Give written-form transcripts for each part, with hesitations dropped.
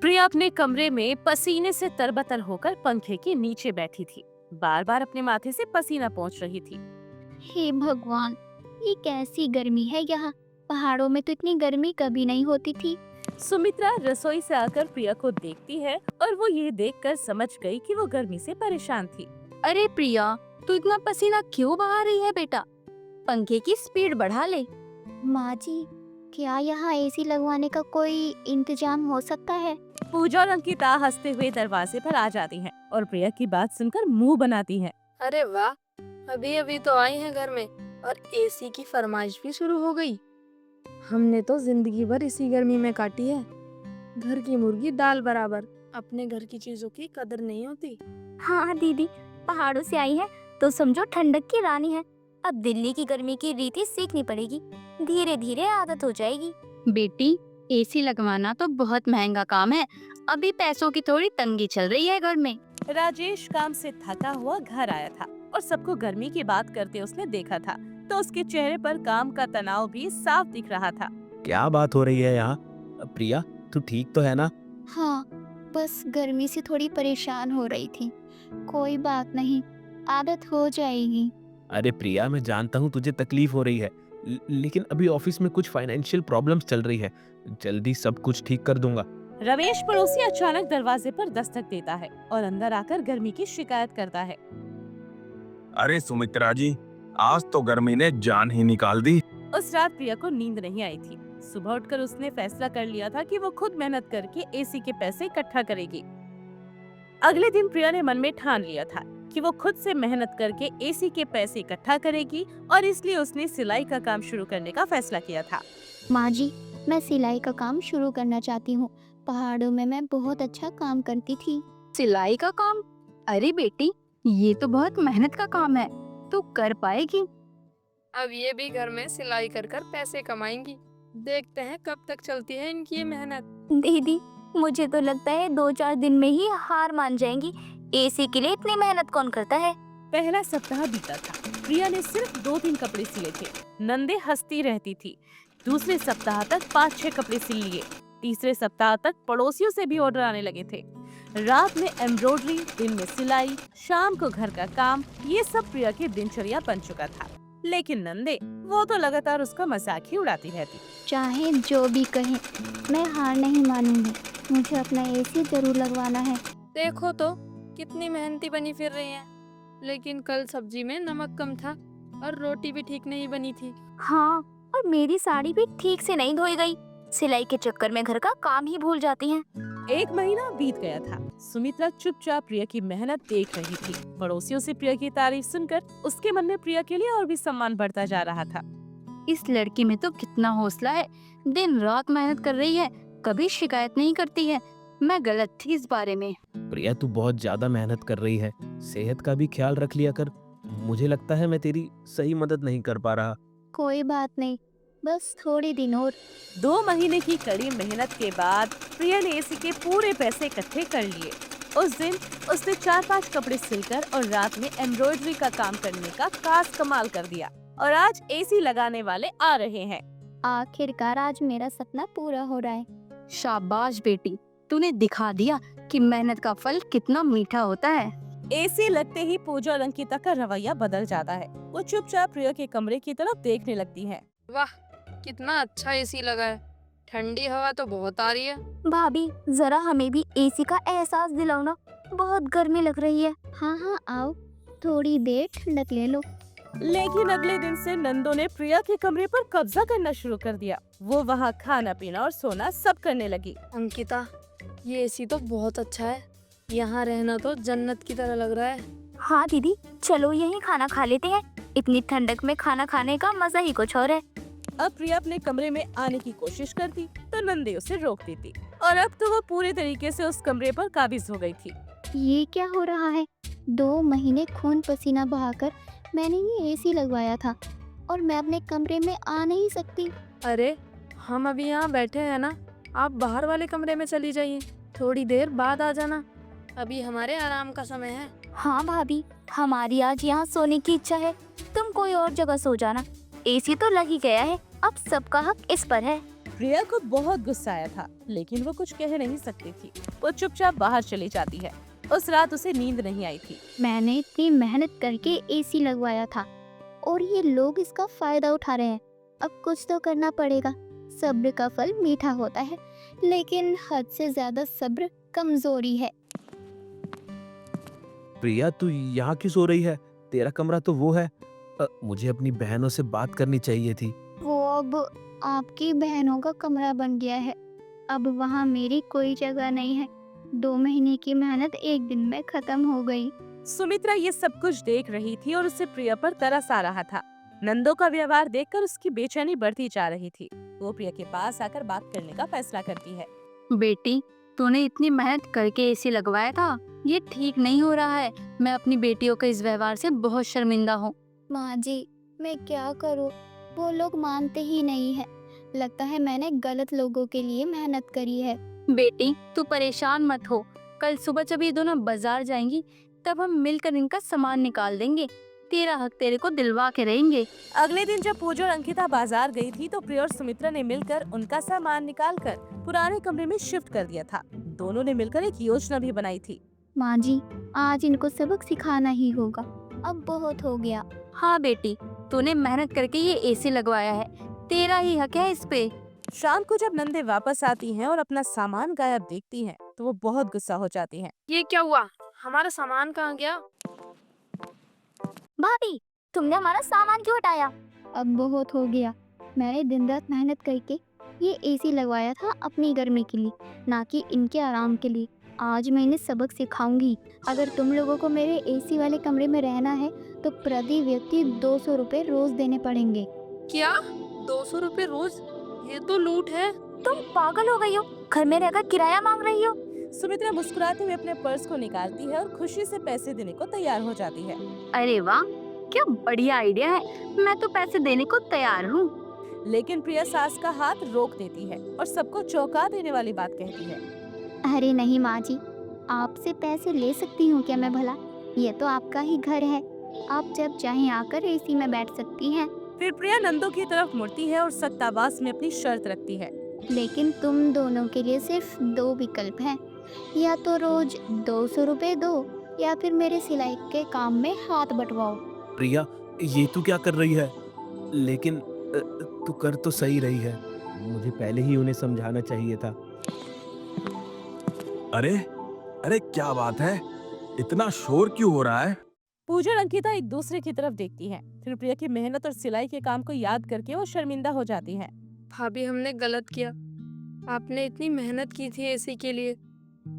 प्रिया अपने कमरे में पसीने से तरबतर होकर पंखे के नीचे बैठी थी। बार बार अपने माथे से पसीना पहुंच रही थी। हे भगवान, ये कैसी गर्मी है यहाँ। पहाड़ों में तो इतनी गर्मी कभी नहीं होती थी। सुमित्रा रसोई से आकर प्रिया को देखती है और वो ये देखकर समझ गई कि वो गर्मी से परेशान थी। अरे प्रिया, तू इतना पसीना क्यों बहा रही है बेटा? पंखे की स्पीड बढ़ा ले। माँ जी, क्या यहाँ एसी लगवाने का कोई इंतजाम हो सकता है? पूजा और अंकिता हंसते हुए दरवाजे पर आ जाती हैं और प्रिया की बात सुनकर मुंह बनाती हैं। अरे वाह, अभी अभी तो आई हैं घर में और एसी की फरमाइश भी शुरू हो गई। हमने तो जिंदगी भर इसी गर्मी में काटी है। घर की मुर्गी दाल बराबर। अपने घर की चीजों की कदर नहीं होती। हाँ दीदी, पहाड़ों से आई है तो समझो ठंडक की रानी है। अब दिल्ली की गर्मी की रीति सीखनी पड़ेगी, धीरे धीरे आदत हो जाएगी। बेटी, एसी लगवाना तो बहुत महंगा काम है। अभी पैसों की थोड़ी तंगी चल रही है घर में। राजेश काम से थका हुआ घर आया था और सबको गर्मी की बात करते उसने देखा था, तो उसके चेहरे पर काम का तनाव भी साफ दिख रहा था। क्या बात हो रही है यहाँ? प्रिया, तू ठीक तो है ना? हाँ, बस गर्मी से थोड़ी परेशान हो रही थी। कोई बात नहीं, आदत हो जाएगी। अरे प्रिया, मैं जानता हूँ तुझे तकलीफ हो रही है, लेकिन अभी ऑफिस में कुछ फाइनेंशियल प्रॉब्लम्स चल रही है। जल्दी सब कुछ ठीक कर दूंगा। रमेश पड़ोसी अचानक दरवाजे पर दस्तक देता है और अंदर आकर गर्मी की शिकायत करता है। अरे सुमित्रा जी, आज तो गर्मी ने जान ही निकाल दी। उस रात प्रिया को नींद नहीं आई थी। सुबह उठकर उसने फैसला कर लिया था कि वो खुद मेहनत करके एसी के पैसे इकट्ठा करेगी। अगले दिन प्रिया ने मन में ठान लिया था कि वो खुद से मेहनत करके एसी के पैसे इकट्ठा करेगी और इसलिए उसने सिलाई का काम शुरू करने का फैसला किया था। माँ जी, मैं सिलाई का काम शुरू करना चाहती हूँ। पहाड़ों में मैं बहुत अच्छा काम करती थी। सिलाई का काम? अरे बेटी, ये तो बहुत मेहनत का काम है। तू कर पाएगी। अब ये भी घर में सिलाई कर कर पैसे कमाएंगी। देखते हैं कब तक चलती है इनकी ये मेहनत। दीदी, मुझे तो लगता है 2-4 दिन में ही हार मान जाएंगी। एसी के लिए इतनी मेहनत कौन करता है? पहला सप्ताह बीता था। प्रिया ने सिर्फ 2-3 कपड़े सिले थे। नंदे हंसती रहती थी। दूसरे सप्ताह तक 5-6 कपड़े सिल लिए। तीसरे सप्ताह तक पड़ोसियों से भी ऑर्डर आने लगे थे। रात में एम्ब्रॉयडरी, दिन में सिलाई, शाम को घर का काम, ये सब प्रिया की दिनचर्या बन चुका था। लेकिन नंदे, वो तो लगातार उसका मजाक ही उड़ाती रहती। चाहे जो भी कहें, मैं हार नहीं मानूंगी। मुझे अपना एसी जरूर लगवाना है। देखो तो कितनी मेहनती बनी फिर रही है। लेकिन कल सब्जी में नमक कम था और रोटी भी ठीक नहीं बनी थी। हाँ, और मेरी साड़ी भी ठीक से नहीं धोई गई। सिलाई के चक्कर में घर का काम ही भूल जाती हैं। 1 महीना बीत गया था। सुमित्रा चुपचाप प्रिया की मेहनत देख रही थी। पड़ोसियों से प्रिया की तारीफ सुनकर उसके मन में प्रिया के लिए और भी सम्मान बढ़ता जा रहा था। इस लड़की में तो कितना हौसला है। दिन रात मेहनत कर रही है, कभी शिकायत नहीं करती है। मैं गलत थी इस बारे में। प्रिया, तू बहुत ज्यादा मेहनत कर रही है। सेहत का भी ख्याल रख लिया कर। मुझे लगता है मैं तेरी सही मदद नहीं कर पा रहा। कोई बात नहीं, बस थोड़े दिन और। 2 महीने की कड़ी मेहनत के बाद प्रिया ने एसी के पूरे पैसे इकट्ठे कर लिए। उस दिन उसने 4-5 कपड़े सिलकर और रात में एम्ब्रॉयडरी का काम करने का खास कमाल कर दिया और आज एसी लगाने वाले आ रहे हैं। आखिरकार आज मेरा सपना पूरा हो रहा है। शाबाश बेटी, तूने दिखा दिया कि मेहनत का फल कितना मीठा होता है। एसी लगते ही पूजा और अंकिता का रवैया बदल जाता है। वो चुपचाप प्रिया के कमरे की तरफ देखने लगती हैं। वाह, कितना अच्छा एसी लगा है। ठंडी हवा तो बहुत आ रही है। भाभी, जरा हमें भी एसी का एहसास दिलाओ ना। बहुत गर्मी लग रही है। हाँ हाँ, आओ, थोड़ी देर ठंडक ले लो। लेकिन अगले दिन से नंदो ने प्रिया के कमरे पर कब्जा करना शुरू कर दिया। वो वहाँ खाना पीना और सोना सब करने लगी। अंकिता, ये एसी तो बहुत अच्छा है। यहाँ रहना तो जन्नत की तरह लग रहा है। हाँ दीदी, चलो यहीं खाना खा लेते हैं। इतनी ठंडक में खाना खाने का मजा ही कुछ और है। अब प्रिया अपने कमरे में आने की कोशिश करती तो नंदे उसे रोक देती और अब तो वो पूरे तरीके से उस कमरे पर काबिज हो गई थी। ये क्या हो रहा है? 2 महीने खून पसीना बहाकर मैंने ये एसी लगवाया था और मैं अपने कमरे में आ नहीं सकती। अरे, हम अभी यहाँ बैठे हैं ना, आप बाहर वाले कमरे में चली जाइए। थोड़ी देर बाद आ जाना, अभी हमारे आराम का समय है। हाँ भाभी, हमारी आज यहाँ सोने की इच्छा है। तुम कोई और जगह सो जाना। एसी तो लग ही गया है, अब सबका हक इस पर है। प्रिया को बहुत गुस्सा आया था, लेकिन वो कुछ कह नहीं सकती थी। वो चुपचाप बाहर चली जाती है। उस रात उसे नींद नहीं आई थी। मैंने इतनी मेहनत करके एसी लगवाया था और ये लोग इसका फायदा उठा रहे हैं। अब कुछ तो करना पड़ेगा। सब्र का फल मीठा होता है, लेकिन हद से ज्यादा सब्र कमजोरी है। प्रिया, तू यहाँ क्यों सो रही है? तेरा कमरा तो वो है। मुझे अपनी बहनों से बात करनी चाहिए थी। वो अब आपकी बहनों का कमरा बन गया है। अब वहाँ मेरी कोई जगह नहीं है। 2 महीने की मेहनत एक दिन में खत्म हो गई। सुमित्रा ये सब कुछ देख रही थी और उसे प्रिया पर तरस आ रहा था। नंदो का व्यवहार देखकर उसकी बेचैनी बढ़ती जा रही थी। वो प्रिया के पास आकर बात करने का फैसला करती है। बेटी, तूने इतनी मेहनत करके एसी लगवाया था, ये ठीक नहीं हो रहा है। मैं अपनी बेटियों के इस व्यवहार से बहुत शर्मिंदा हूँ। माँ जी, मैं क्या करूँ? वो लोग मानते ही नहीं है। लगता है मैंने गलत लोगों के लिए मेहनत करी है। बेटी, तू परेशान मत हो। कल सुबह जब ये दोनों बाजार जाएंगी, तब हम मिलकर इनका सामान निकाल देंगे। तेरा हक तेरे को दिलवा के रहेंगे। अगले दिन जब पूजा और अंकिता बाजार गई थी तो प्रिया और सुमित्रा ने मिलकर उनका सामान निकालकर पुराने कमरे में शिफ्ट कर दिया था। दोनों ने मिलकर एक योजना भी बनाई थी। माँ जी, आज इनको सबक सिखाना ही होगा। अब बहुत हो गया। हाँ बेटी, तूने मेहनत करके ये एसी लगवाया है, तेरा ही हक है इस पे। शाम को जब नंदे वापस आती हैं और अपना सामान गायब देखती हैं, तो वो बहुत गुस्सा हो जाती हैं। ये क्या हुआ? हमारा सामान कहाँ गया? भाभी, तुमने हमारा सामान क्यों हटाया? अब बहुत हो गया। मैंने दिन रात मेहनत करके ये एसी लगवाया था अपनी गर्मी के लिए, ना कि इनके आराम के लिए। आज मैं इन्हें सबक सिखाऊंगी। अगर तुम लोगों को मेरे एसी वाले कमरे में रहना है तो प्रति व्यक्ति 200 रुपए रोज देने पड़ेंगे। क्या 200 रुपए रोज? ये तो लूट है। तुम पागल हो गई हो? घर में रहकर किराया मांग रही हो? सुमित्रा मुस्कुराते हुए अपने पर्स को निकालती है और खुशी से पैसे देने को तैयार हो जाती है। अरे वाह, क्या बढ़िया आइडिया है। मैं तो पैसे देने को तैयार हूँ। लेकिन प्रिया सास का हाथ रोक देती है और सबको चौंका देने वाली बात कहती है। अरे नहीं माँ जी, आपसे पैसे ले सकती हूँ क्या मैं भला? ये तो आपका ही घर है। आप जब चाहें आकर एसी में बैठ सकती हैं। फिर प्रिया नंदो की तरफ मुड़ती है और सख्त आवाज में अपनी शर्त रखती है। लेकिन तुम दोनों के लिए सिर्फ 2 विकल्प हैं। या तो रोज 200 रुपए दो, या फिर मेरे सिलाई के काम में हाथ बटवाओ। प्रिया, ये तू क्या कर रही है? लेकिन तू कर तो सही रही है। मुझे पहले ही उन्हें समझाना चाहिए था। अरे अरे क्या बात है? इतना शोर क्यों हो रहा है? पूजा और अंकिता एक दूसरे की तरफ देखती हैं। फिर प्रिया की मेहनत और सिलाई के काम को याद करके वो शर्मिंदा हो जाती हैं। भाभी, हमने गलत किया। आपने इतनी मेहनत की थी एसी के लिए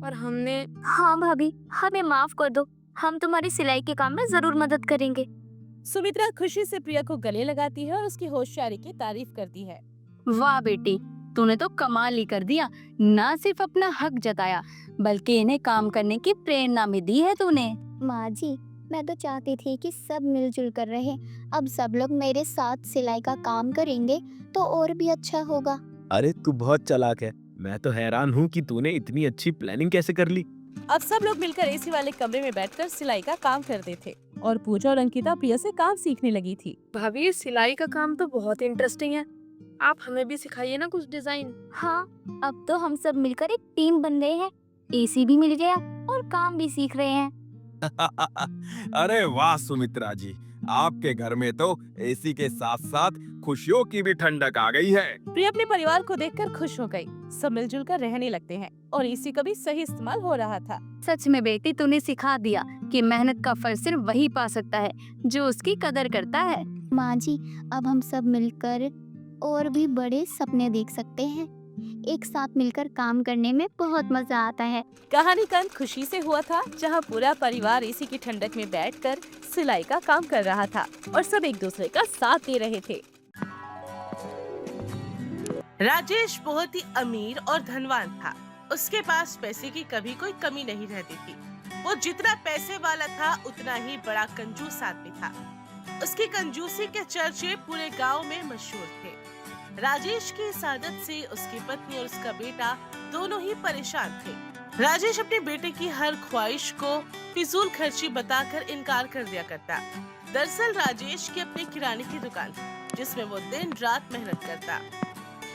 और हमने। हाँ भाभी, हमें माफ कर दो। हम तुम्हारी सिलाई के काम में जरूर मदद करेंगे। सुमित्रा खुशी से प्रिया को गले लगाती है और उसकी होशियारी की तारीफ करती है। वाह बेटी, तूने तो कमाल ही कर दिया। ना सिर्फ अपना हक जताया, बल्कि इन्हें काम करने की प्रेरणा भी दी है तूने। माँ जी, मैं तो चाहती थी कि सब मिलजुल कर रहे। अब सब लोग मेरे साथ सिलाई का काम करेंगे तो और भी अच्छा होगा। अरे तू बहुत चालाक है। मैं तो हैरान हूँ कि तूने इतनी अच्छी प्लानिंग कैसे कर ली। अब सब लोग मिलकर एसी वाले कमरे में बैठकर सिलाई का काम करते थे और पूजा और अंकिता प्रिया से काम सीखने लगी थी। भाभी, सिलाई का काम तो बहुत इंटरेस्टिंग है। आप हमें भी सिखाइए ना कुछ डिजाइन। हाँ, अब तो हम सब मिलकर एक टीम बन गए हैं। एसी भी मिल गया और काम भी सीख रहे हैं। अरे वाह सुमित्रा जी, आपके घर में तो एसी के साथ साथ खुशियों की भी ठंडक आ गई है। प्रिया अपने परिवार को देखकर खुश हो गई। सब मिलजुल कर रहने लगते हैं और एसी का भी सही इस्तेमाल हो रहा था। सच में बेटी, तूने सिखा दिया कि मेहनत का फल सिर्फ वही पा सकता है जो उसकी कदर करता है। माँ जी, अब हम सब मिलकर और भी बड़े सपने देख सकते हैं। एक साथ मिलकर काम करने में बहुत मजा आता है। कहानी का अंत खुशी से हुआ था, जहां पूरा परिवार एसी की ठंडक में बैठकर सिलाई का काम कर रहा था और सब एक दूसरे का साथ दे रहे थे। राजेश बहुत ही अमीर और धनवान था। उसके पास पैसे की कभी कोई कमी नहीं रहती थी। वो जितना पैसे वाला था उतना ही बड़ा कंजूस आदमी था। उसकी कंजूसी के चर्चे पूरे गांव में मशहूर थे। राजेश की इस आदत से उसकी पत्नी और उसका बेटा दोनों ही परेशान थे। राजेश अपने बेटे की हर ख्वाहिश को फिजूल खर्ची बताकर इनकार कर दिया करता। दरअसल राजेश की अपनी किराने की दुकान थी, जिसमें वो दिन रात मेहनत करता।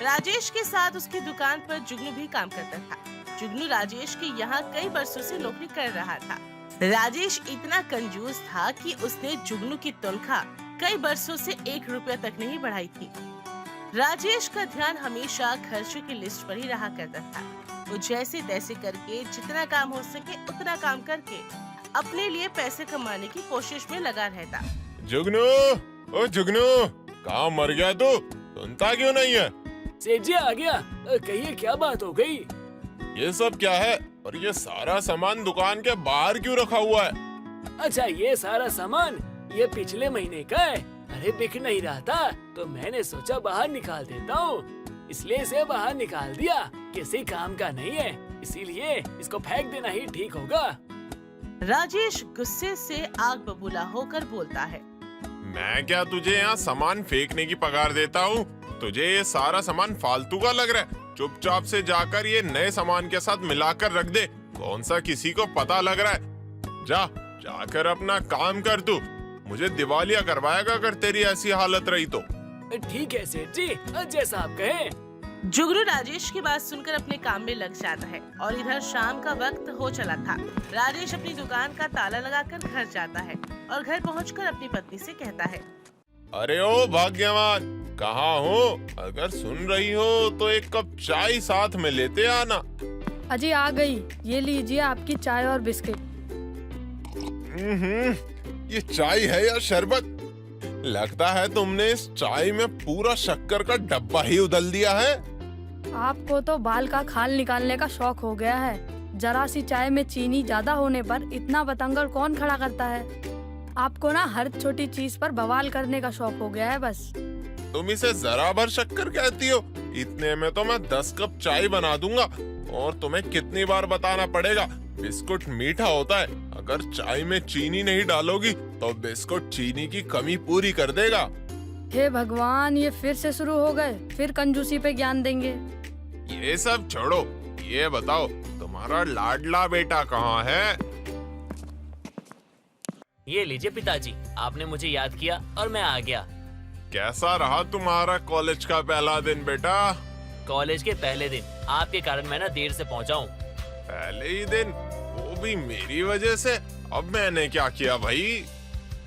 राजेश के साथ उसकी दुकान पर जुगनू भी काम करता था। जुगनू राजेश के यहाँ कई वर्षों से नौकरी कर रहा था। राजेश इतना कंजूस था कि उसने जुगनू की तनख्वाह कई वर्षों से 1 रुपया तक नहीं बढ़ाई थी। राजेश का ध्यान हमेशा खर्चों की लिस्ट पर ही रहा करता था। वो जैसे तैसे करके जितना काम हो सके उतना काम करके अपने लिए पैसे कमाने की कोशिश में लगा रहता। जुगनू, ओ जुगनू, कहाँ मर गया तू? सुनता क्यों नहीं है? सेठ जी आ गया। कहिए क्या बात हो गई? ये सब क्या है और ये सारा सामान दुकान के बाहर क्यों रखा हुआ है? अच्छा ये सारा सामान ये पिछले महीने का है। अरे बिक नहीं रहा था तो मैंने सोचा बाहर निकाल देता हूँ, इसलिए इसे बाहर निकाल दिया। किसी काम का नहीं है, इसीलिए इसको फेंक देना ही ठीक होगा। राजेश गुस्से से आग बबूला होकर बोलता है। मैं क्या तुझे यहाँ सामान फेंकने की पगार देता हूँ? तुझे ये सारा सामान फालतू का लग रहा है? चुपचाप से जाकर ये नए सामान के साथ मिलाकर रख दे। कौन सा किसी को पता लग रहा है? जाकर अपना काम कर तू। मुझे दिवालिया करवाएगा अगर तेरी ऐसी हालत रही तो। ठीक है सेठ जी, जैसा आप कहें। जुगनू राजेश की बात सुनकर अपने काम में लग जाता है और इधर शाम का वक्त हो चला था। राजेश अपनी दुकान का ताला लगाकर घर जाता है और घर पहुंचकर अपनी पत्नी से कहता है। अरे ओ भाग्यवान, कहाँ हो? अगर सुन रही हो तो एक कप चाय साथ में लेते आना। अजी आ गई, ये लीजिए आपकी चाय और बिस्किट। ये चाय है या शरबत? लगता है तुमने इस चाय में पूरा शक्कर का डब्बा ही उधल दिया है। आपको तो बाल का खाल निकालने का शौक हो गया है। जरा सी चाय में चीनी ज्यादा होने पर इतना बतंगड़ कौन खड़ा करता है? आपको ना हर छोटी चीज पर बवाल करने का शौक हो गया है बस। तुम इसे जरा भर शक्कर कहती हो? इतने में तो मैं 10 कप चाय बना दूंगा। और तुम्हें कितनी बार बताना पड़ेगा, बिस्कुट मीठा होता है। अगर चाय में चीनी नहीं डालोगी तो बिस्कुट चीनी की कमी पूरी कर देगा। हे भगवान, ये फिर से शुरू हो गए। फिर कंजूसी पे ज्ञान देंगे। ये सब छोड़ो, ये बताओ तुम्हारा लाडला बेटा कहाँ है? ये लीजिए पिताजी, आपने मुझे याद किया और मैं आ गया। कैसा रहा तुम्हारा कॉलेज का पहला दिन बेटा? कॉलेज के पहले दिन आपके कारण मैं ना देर से पहुंचा हूँ। पहले ही दिन, वो भी मेरी वजह से? अब मैंने क्या किया भाई?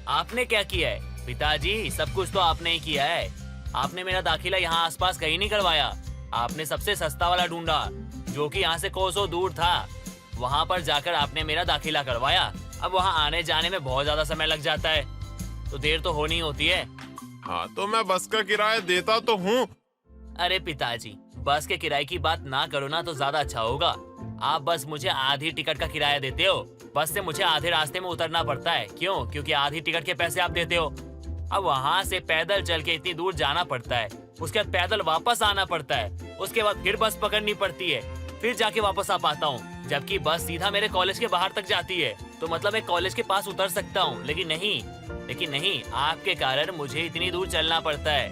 आपने क्या किया है पिताजी? सब कुछ तो आपने ही किया है। आपने मेरा दाखिला यहाँ आसपास कहीं नहीं करवाया। आपने सबसे सस्ता वाला ढूंढा जो कि यहाँ से कोसों दूर था। वहाँ पर जाकर आपने मेरा दाखिला करवाया। अब वहाँ आने जाने में बहुत ज्यादा समय लग जाता है, तो देर तो होनी होती है। हाँ तो मैं बस का किराया देता तो हूँ। अरे पिताजी, बस के किराए की बात ना करो ना तो ज्यादा अच्छा होगा। आप बस मुझे आधी टिकट का किराया देते हो। बस से मुझे आधे रास्ते में उतरना पड़ता है। क्यों? क्योंकि आधी टिकट के पैसे आप देते हो। अब वहाँ से पैदल चल के इतनी दूर जाना पड़ता है, उसके बाद पैदल वापस आना पड़ता है, उसके बाद फिर बस पकड़नी पड़ती है, फिर जाके वापस आ पाता हूँ। जबकि बस सीधा मेरे कॉलेज के बाहर तक जाती है, तो मतलब मैं कॉलेज के पास उतर सकता हूँ। लेकिन नहीं, आपके कारण मुझे इतनी दूर चलना पड़ता है।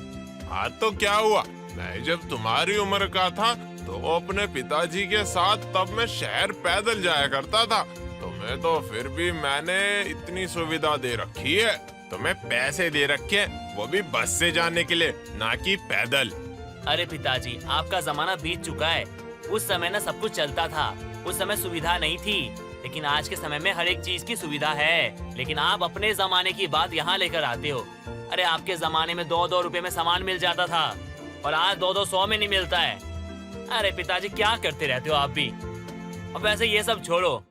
हाँ तो क्या हुआ? मैं जब तुम्हारी उम्र का था तो अपने पिताजी के साथ तब मैं शहर पैदल जाया करता था। तुम्हें तो फिर भी मैंने इतनी सुविधा दे रखी है। तुम्हें पैसे दे रखे, वो भी बस से जाने के लिए, ना कि पैदल। अरे पिताजी, आपका जमाना बीत चुका है। उस समय ना सब कुछ चलता था, उस समय सुविधा नहीं थी। लेकिन आज के समय में हर एक चीज की सुविधा है। लेकिन आप अपने जमाने की बात यहाँ लेकर आते हो। अरे आपके जमाने में 2-2 रुपए में सामान मिल जाता था और आज 200 में नहीं मिलता है। अरे पिताजी, क्या करते रहते हो आप भी? अब वैसे ये सब छोड़ो,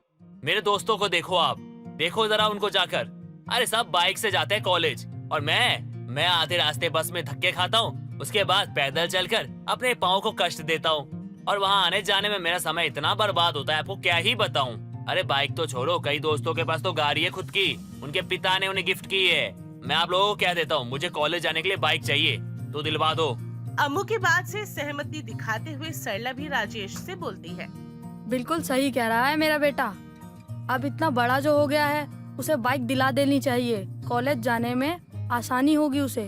मेरे दोस्तों को देखो, आप देखो जरा उनको जाकर। अरे सब बाइक से जाते हैं कॉलेज, और मैं आधे रास्ते बस में धक्के खाता हूँ, उसके बाद पैदल चलकर अपने पाँव को कष्ट देता हूँ। और वहाँ आने जाने में मेरा समय इतना बर्बाद होता है, आपको क्या ही बताऊं। अरे बाइक तो छोड़ो, कई दोस्तों के पास तो गाड़ी है खुद की, उनके पिता ने उन्हें गिफ्ट की है। मैं आप लोगों को क्या देता हूँ, मुझे कॉलेज जाने के लिए बाइक चाहिए तो दिलवा दो। अम्मू की बात से सहमति दिखाते हुए सरला भी राजेश से बोलती है। बिल्कुल सही कह रहा है मेरा बेटा। अब इतना बड़ा जो हो गया है, उसे बाइक दिला देनी चाहिए। कॉलेज जाने में आसानी होगी उसे।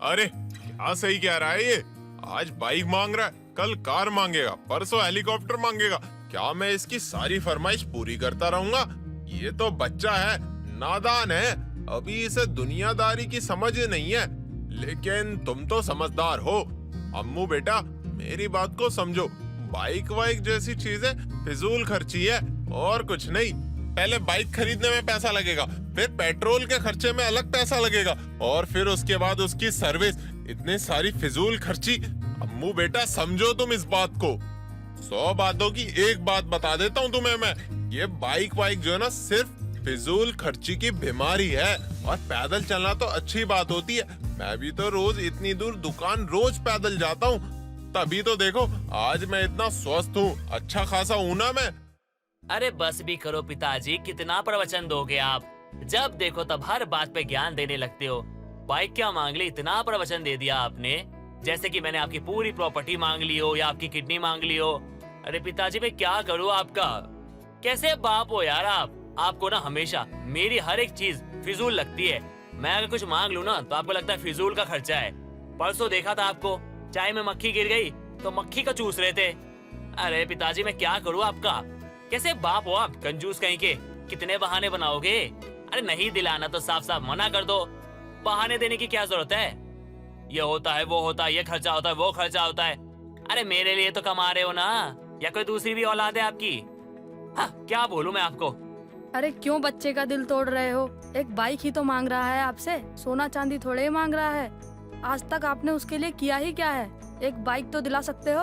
अरे क्या सही कह रहा है ये? आज बाइक मांग रहा है, कल कार मांगेगा, परसों हेलीकॉप्टर मांगेगा। क्या मैं इसकी सारी फरमाइश पूरी करता रहूंगा? ये तो बच्चा है, नादान है, अभी इसे दुनियादारी की समझ नहीं है। लेकिन तुम तो समझदार हो। अम्मू बेटा, मेरी बात को समझो। बाइक वाइक जैसी चीजें फिजूल खर्ची है और कुछ नहीं। पहले बाइक खरीदने में पैसा लगेगा, फिर पेट्रोल के खर्चे में अलग पैसा लगेगा, और फिर उसके बाद उसकी सर्विस। इतनी सारी फिजूल खर्ची। अम्मू बेटा समझो तुम इस बात को। 100 बातों की एक बात बता देता हूँ तुम्हें मैं। ये बाइक वाइक जो है ना सिर्फ फिजूल खर्ची की बीमारी है, और पैदल चलना तो अच्छी बात होती है। मैं भी तो रोज इतनी दूर दुकान रोज पैदल जाता हूँ, तभी तो देखो आज मैं इतना स्वस्थ हूँ, अच्छा खासा हूँ ना मैं। अरे बस भी करो पिताजी, कितना प्रवचन दोगे आप? जब देखो तब हर बात पे ज्ञान देने लगते हो। बाइक क्या मांग ली, इतना प्रवचन दे दिया आपने, जैसे कि मैंने आपकी पूरी प्रॉपर्टी मांग ली हो या आपकी किडनी मांग ली हो। अरे पिताजी मैं क्या करूँ आपका? कैसे बाप हो यार आप? आपको ना हमेशा मेरी हर एक चीज फिजूल लगती है। मैं अगर कुछ मांग लूँ ना तो आपको लगता है फिजूल का खर्चा है। परसों देखा था आपको, चाय में मक्खी गिर गई तो मक्खी का चूस रहे थे। अरे पिताजी मैं क्या करूँ आपका? कैसे बाप हो आप, कंजूस कहीं के। कितने बहाने बनाओगे? अरे नहीं दिलाना तो साफ साफ मना कर दो। बहाने देने की क्या जरूरत है? ये होता है, वो होता है, ये खर्चा होता है, वो खर्चा होता है। अरे मेरे लिए तो कमा रहे हो ना, या कोई दूसरी भी औलाद है आपकी? हाँ, क्या बोलूं मैं आपको? अरे क्यों बच्चे का दिल तोड़ रहे हो? एक बाइक ही तो मांग रहा है आपसे, सोना चांदी थोड़े ही मांग रहा है। आज तक आपने उसके लिए किया ही क्या है? एक बाइक तो दिला सकते हो।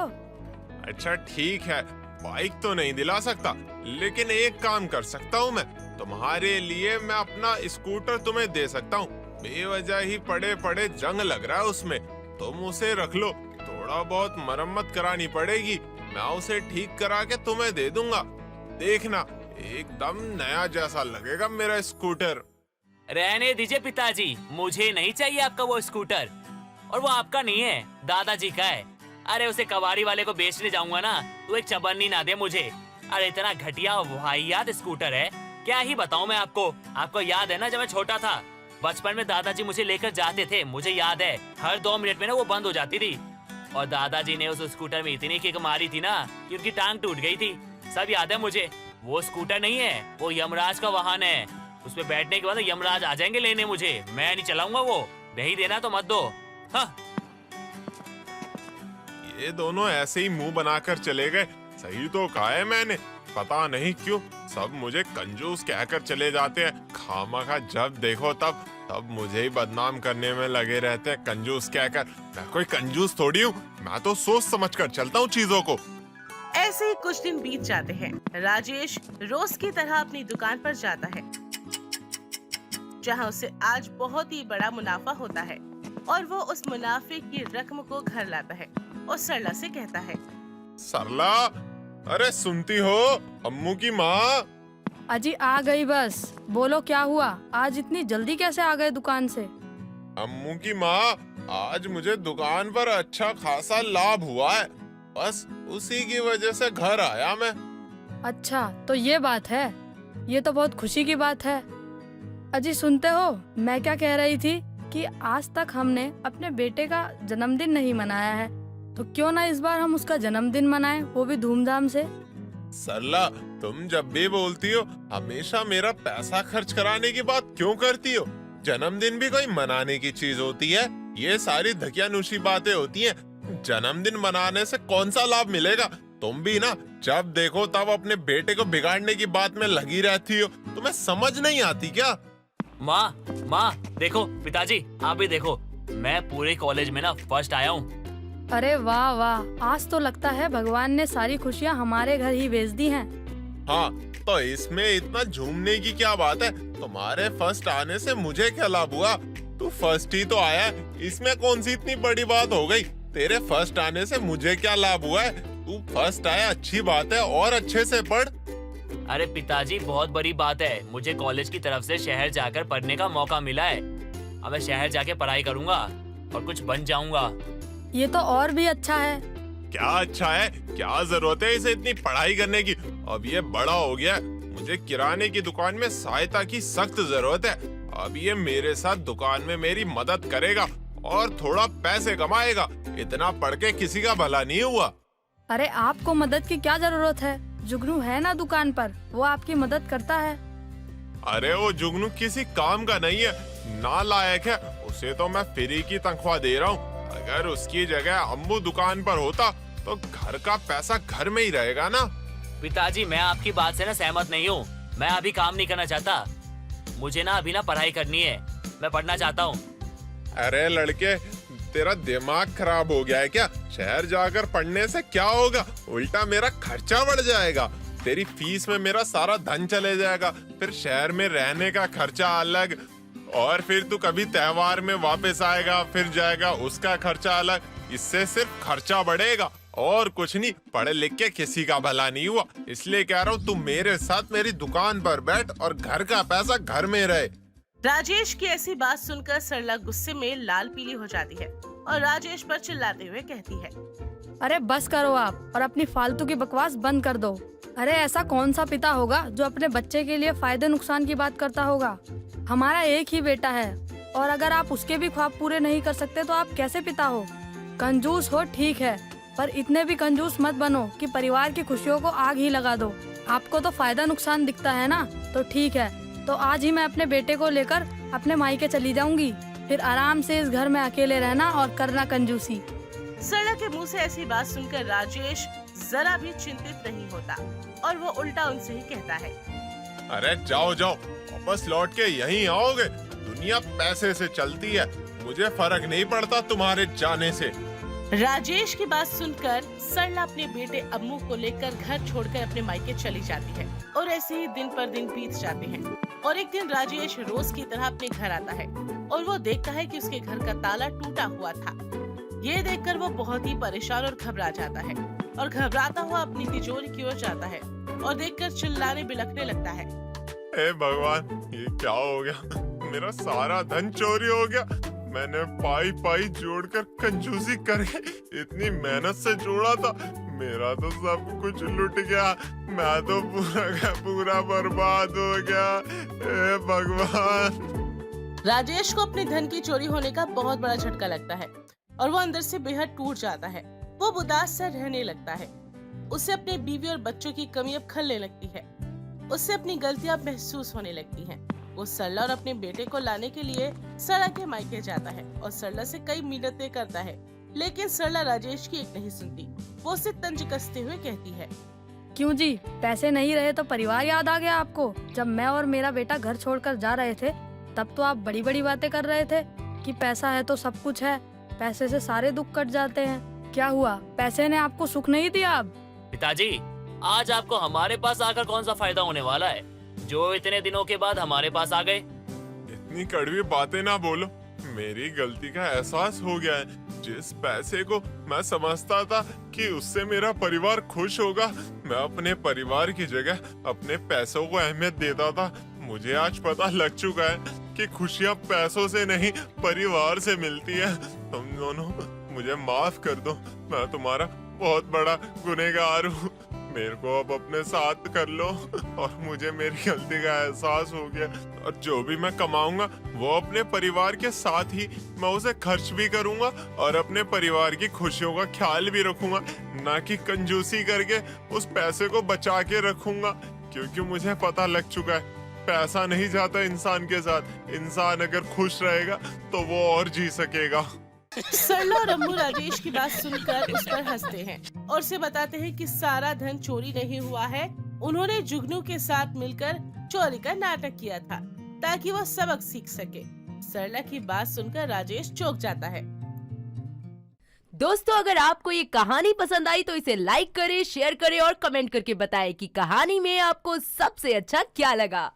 अच्छा ठीक है, बाइक तो नहीं दिला सकता, लेकिन एक काम कर सकता हूँ मैं। तुम्हारे लिए मैं अपना स्कूटर तुम्हें दे सकता हूँ। बेवजह ही पड़े पड़े जंग लग रहा है उसमें, तुम उसे रख लो। थोड़ा बहुत मरम्मत करानी पड़ेगी, मैं उसे ठीक करा के तुम्हें दे दूंगा। देखना एकदम नया जैसा लगेगा मेरा स्कूटर। रहने दीजिए पिताजी, मुझे नहीं चाहिए आपका वो स्कूटर, और वो आपका नहीं है, दादाजी का है। अरे उसे कबाड़ी वाले को बेचने जाऊंगा ना तो एक चबन्नी ना दे मुझे। अरे इतना घटिया वाहियात स्कूटर है, क्या ही बताऊं मैं आपको। आपको याद है ना जब मैं छोटा था, बचपन में दादाजी मुझे लेकर जाते थे, मुझे याद है हर 2 मिनट में ना वो बंद हो जाती थी। और दादाजी ने उस स्कूटर में इतनी किक मारी थी ना कि उनकी टांग टूट गई थी। सब याद है मुझे। वो स्कूटर नहीं है, वो यमराज का वाहन है। उसमें बैठने के बाद यमराज आ जाएंगे लेने मुझे। मैं नहीं चलाऊंगा वो, नहीं देना तो मत दो। हाँ। ये दोनों ऐसे ही मुंह बनाकर चले गए। सही तो कहा है मैंने, पता नहीं क्यों सब मुझे कंजूस कहकर चले जाते हैं। खामखा जब देखो तब मुझे ही बदनाम करने में लगे रहते हैं, कंजूस कहकर। मैं कोई कंजूस थोड़ी हूँ, मैं तो सोच समझ कर चलता हूँ चीजों को। ऐसे ही कुछ दिन बीत जाते हैं। राजेश रोज की तरह अपनी दुकान पर जाता है, जहां उसे आज बहुत ही बड़ा मुनाफा होता है, और वो उस मुनाफे की रकम को घर लाता है और सरला से कहता है, सरला, अरे सुनती हो अम्मू की माँ? अजी आ गई बस। बोलो क्या हुआ? आज इतनी जल्दी कैसे आ गए दुकान से? अम्मू की माँ, आज मुझे दुकान पर अच्छा खासा लाभ हुआ है, बस उसी की वजह से घर आया मैं। अच्छा तो ये बात है, ये तो बहुत खुशी की बात है। अजी सुनते हो, मैं क्या कह रही थी कि आज तक हमने अपने बेटे का जन्मदिन नहीं मनाया है, तो क्यों ना इस बार हम उसका जन्मदिन मनाएं, वो भी धूमधाम से। सरला, तुम जब भी बोलती हो हमेशा मेरा पैसा खर्च कराने की बात क्यों करती हो? जन्मदिन भी कोई मनाने की चीज होती है? ये सारी धकियानुशी बातें होती हैं। जन्मदिन मनाने से कौन सा लाभ मिलेगा? तुम भी ना जब देखो तब अपने बेटे को बिगाड़ने की बात में लगी रहती हो। तुम्हें समझ नहीं आती क्या? माँ देखो, पिताजी आप भी देखो, मैं पूरे कॉलेज में ना फर्स्ट आया हूँ। अरे वाह वाह, आज तो लगता है भगवान ने सारी खुशियाँ हमारे घर ही भेज दी हैं। हाँ, तो इसमें इतना झूमने की क्या बात है? तुम्हारे फर्स्ट आने से मुझे क्या लाभ हुआ? तू फर्स्ट ही तो आया, इसमें कौन सी इतनी बड़ी बात हो गई? तेरे फर्स्ट आने से मुझे क्या लाभ हुआ है? तू फर्स्ट आया अच्छी बात है, और अच्छे से पढ़। अरे पिताजी बहुत बड़ी बात है, मुझे कॉलेज की तरफ से शहर जाकर पढ़ने का मौका मिला है। अब मैं शहर जाके पढ़ाई करूँगा और कुछ बन जाऊँगा। ये तो और भी अच्छा है। क्या अच्छा है? क्या जरूरत है इसे इतनी पढ़ाई करने की? अब ये बड़ा हो गया, मुझे किराने की दुकान में सहायता की सख्त जरूरत है। अब ये मेरे साथ दुकान में मेरी मदद करेगा और थोड़ा पैसे कमाएगा। इतना पढ़ के किसी का भला नहीं हुआ। अरे आपको मदद की क्या जरूरत है? जुगनू है ना दुकान पर, वो आपकी मदद करता है। अरे वो जुगनू किसी काम का नहीं है, नालायक है। उसे तो मैं फ्री की तनख्वाह दे रहा हूँ। अगर उसकी जगह अम्मू दुकान पर होता तो घर का पैसा घर में ही रहेगा ना। पिताजी मैं आपकी बात से ना सहमत नहीं हूँ। मैं अभी काम नहीं करना चाहता। मुझे ना अभी ना पढ़ाई करनी है। मैं पढ़ना चाहता हूँ। अरे लड़के, तेरा दिमाग खराब हो गया है क्या? शहर जाकर पढ़ने से क्या होगा? उल्टा मेरा खर्चा बढ़ जाएगा। तेरी फीस में मेरा सारा धन चले जाएगा। फिर शहर में रहने का खर्चा अलग, और फिर तू कभी त्योहार में वापस आएगा फिर जाएगा, उसका खर्चा अलग। इससे सिर्फ खर्चा बढ़ेगा और कुछ नहीं। पढ़े लिख के किसी का भला नहीं हुआ। इसलिए कह रहा हूँ तू मेरे साथ मेरी दुकान पर बैठ और घर का पैसा घर में रहे। राजेश की ऐसी बात सुनकर सरला गुस्से में लाल पीली हो जाती है और राजेश पर चिल्लाते हुए कहती है, अरे बस करो आप और अपनी फालतू की बकवास बंद कर दो। अरे ऐसा कौन सा पिता होगा जो अपने बच्चे के लिए फायदे नुकसान की बात करता होगा। हमारा एक ही बेटा है और अगर आप उसके भी ख्वाब पूरे नहीं कर सकते तो आप कैसे पिता हो? कंजूस हो ठीक है, पर इतने भी कंजूस मत बनो कि परिवार की खुशियों को आग ही लगा दो। आपको तो फायदा नुकसान दिखता है ना, तो ठीक है, तो आज ही मैं अपने बेटे को लेकर अपने मायके चली जाऊंगी। फिर आराम से इस घर में अकेले रहना और करना कंजूसी। सरला के मुंह से ऐसी बात सुनकर राजेश जरा भी चिंतित नहीं होता और वो उल्टा उनसे ही कहता है, अरे जाओ जाओ, वापस लौट के यहीं आओगे। दुनिया पैसे से चलती है, मुझे फर्क नहीं पड़ता तुम्हारे जाने से। राजेश की बात सुनकर सरला अपने बेटे अम्मू को लेकर घर छोड़कर अपने मायके चली जाती है और ऐसे ही दिन पर दिन बीत जाते हैं। और एक दिन राजेश रोज की तरह अपने घर आता है और वो देखता है कि उसके घर का ताला टूटा हुआ था। ये देखकर वो बहुत ही परेशान और घबरा जाता है और घबराता हुआ अपनी तिजोरी की ओर जाता है और देखकर चिल्लाने बिलखने लगता है, हे भगवान, ये क्या हो गया? मेरा सारा धन चोरी हो गया। मैंने पाई पाई जोड़कर कंजूसी करके इतनी मेहनत से जोड़ा था, मेरा तो सब कुछ लुट गया। मैं तो पूरा का पूरा बर्बाद हो गया। हे भगवान। राजेश को अपने धन की चोरी होने का बहुत बड़ा झटका लगता है और वो अंदर से बेहद टूट जाता है। वो उदास सा रहने लगता है। उसे अपने बीवी और बच्चों की कमी अब खलने लगती है। उससे अपनी गलतियां महसूस होने लगती हैं। वो सरला और अपने बेटे को लाने के लिए सरला के मायके जाता है और सरला से कई मिन्नतें करता है, लेकिन सरला राजेश की एक नहीं सुनती। वो उसे तंज कसते हुए कहती है, क्यों जी, पैसे नहीं रहे तो परिवार याद आ गया आपको? जब मैं और मेरा बेटा घर छोड़कर जा रहे थे तब तो आप बड़ी बड़ी बातें कर रहे थे कि पैसा है तो सब कुछ है, पैसे से सारे दुख कट जाते हैं। क्या हुआ, पैसे ने आपको सुख नहीं दिया? अब पिताजी, आज आपको हमारे पास आकर कौन सा फायदा होने वाला है जो इतने दिनों के बाद हमारे पास आ गए? इतनी कड़वी बातें ना बोलो। मेरी गलती का एहसास हो गया है। जिस पैसे को मैं समझता था कि उससे मेरा परिवार खुश होगा, मैं अपने परिवार की जगह अपने पैसों को अहमियत देता था। मुझे आज पता लग चुका है कि खुशियाँ पैसों से नहीं परिवार से मिलती है। तुम दोनों मुझे माफ कर दो, मैं तुम्हारा बहुत बड़ा गुनहगार हूँ। मेरे को अब अपने साथ कर लो और मुझे मेरी गलती का एहसास हो गया। और जो भी मैं कमाऊंगा वो अपने परिवार के साथ ही मैं उसे खर्च भी करूंगा और अपने परिवार की खुशियों का ख्याल भी रखूंगा, ना कि कंजूसी करके उस पैसे को बचा के रखूंगा। क्योंकि मुझे पता लग चुका है, पैसा नहीं जाता इंसान के साथ। इंसान अगर खुश रहेगा तो वो और जी सकेगा। सरला और अम्मू राजेश की बात सुनकर उस पर हंसते हैं और उसे बताते हैं कि सारा धन चोरी नहीं हुआ है। उन्होंने जुगनू के साथ मिलकर चोरी का नाटक किया था ताकि वो सबक सीख सके। सरला की बात सुनकर राजेश चौंक जाता है। दोस्तों, अगर आपको ये कहानी पसंद आई तो इसे लाइक करें, शेयर करें और कमेंट करके बताएं कि कहानी में आपको सबसे अच्छा क्या लगा।